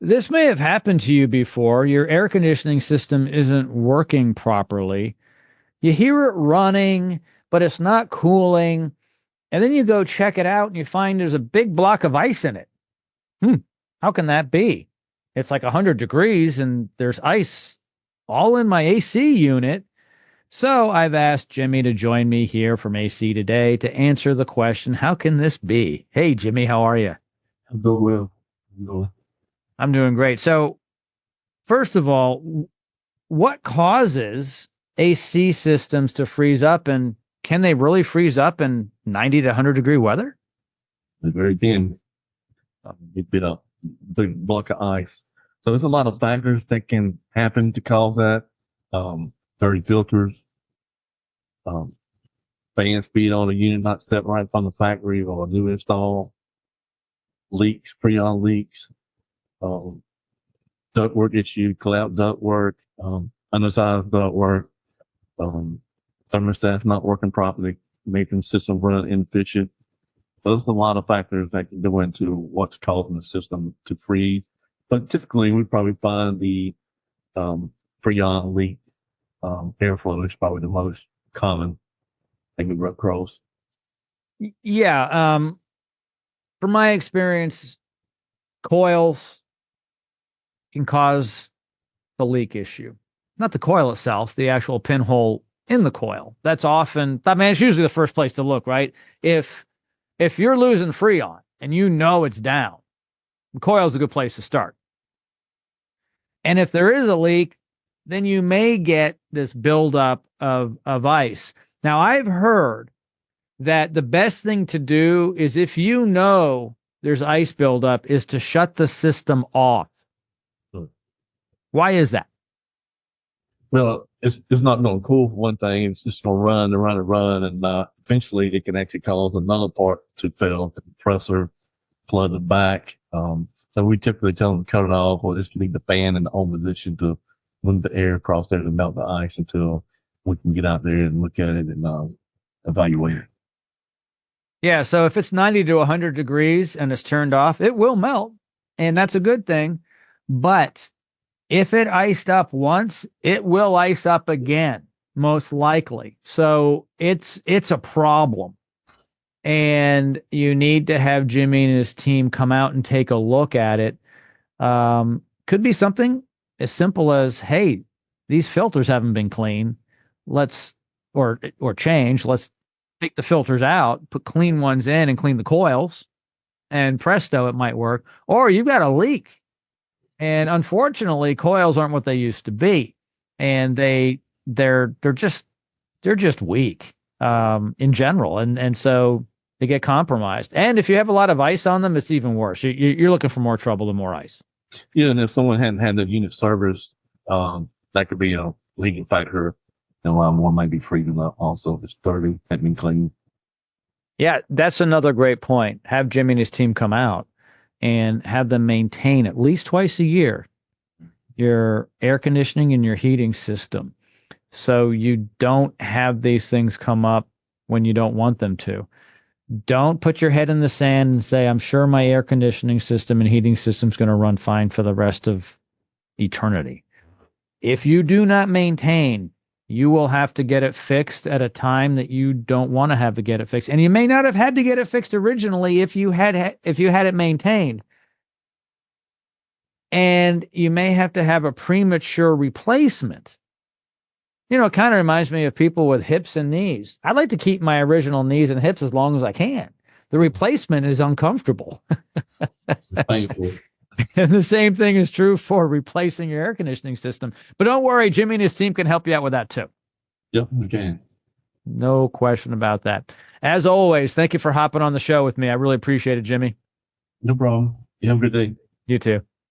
This may have happened to you before. Your air conditioning system isn't working properly. You hear it running, but it's not cooling. And then you go check it out and you find there's a big block of ice in it. Hmm. How can that be? It's like 100 degrees and there's ice all in my AC unit. So I've asked Jimmy to join me here from AC Today to answer the question, how can this be? Hey, Jimmy, how are you? I'm doing well. I'm doing. I'm doing great. So, first of all, what causes AC systems to freeze up, and can they really freeze up in 90 to 100 degree weather? The very thin. It been a big block of ice. So there's a lot of factors that can happen to cause that. Dirty filters, um, fan speed on the unit not set right from the factory or a new install, leaks, Freon leaks, um, ductwork issue, collapsed ductwork, undersized ductwork, um, thermostats not working properly, making the system run inefficient. So there's a lot of factors that can go into what's causing the system to freeze. But typically, we probably find the Freon leak, airflow is probably the most common thing we run across. Yeah. From my experience, coils can cause the leak issue. Not the coil itself, the actual pinhole in the coil. That's often, I mean, it's usually the first place to look, right? If you're losing Freon and you know it's down, the coil is a good place to start. And if there is a leak, then you may get this buildup of ice. Now, I've heard that the best thing to do is if you know there's ice buildup is to shut the system off. Hmm. Why is that? Well, it's not going to cool for one thing. It's just going to run and run and run. And eventually it can actually cause another part to fail, the compressor flooded back. So we typically tell them to cut it off or just leave the fan in the home position to move the air across there to melt the ice until we can get out there and look at it and evaluate it. Yeah, so if it's 90 to 100 degrees and it's turned off, it will melt, and that's a good thing. But if it iced up once, it will ice up again, most likely. So it's a problem. And you need to have Jimmy and his team come out and take a look at it. Could be something as simple as, hey, these filters haven't been clean. Let's or change. Let's take the filters out, put clean ones in, and clean the coils, and presto, it might work. Or you've got a leak, and unfortunately, coils aren't what they used to be, and they're just weak in general, and so they get compromised. And if you have a lot of ice on them, it's even worse. You're looking for more trouble than more ice. Yeah, and if someone hadn't had the unit service, that could be a leaking factor. And one might be freezing up also if it's dirty, hadn't been cleaned. Yeah, that's another great point. Have Jimmy and his team come out and have them maintain at least twice a year your air conditioning and your heating system, so you don't have these things come up when you don't want them to. Don't put your head in the sand and say, I'm sure my air conditioning system and heating system is going to run fine for the rest of eternity. If you do not maintain, you will have to get it fixed at a time that you don't want to have to get it fixed. And you may not have had to get it fixed originally if you had it maintained. And you may have to have a premature replacement. It kind of reminds me of people with hips and knees. I'd like to keep my original knees and hips as long as I can. The replacement is uncomfortable. Painful. And the same thing is true for replacing your air conditioning system. But don't worry, Jimmy and his team can help you out with that too. Yep, we can. No question about that. As always, thank you for hopping on the show with me. I really appreciate it, Jimmy. No problem. You have a good day. You too.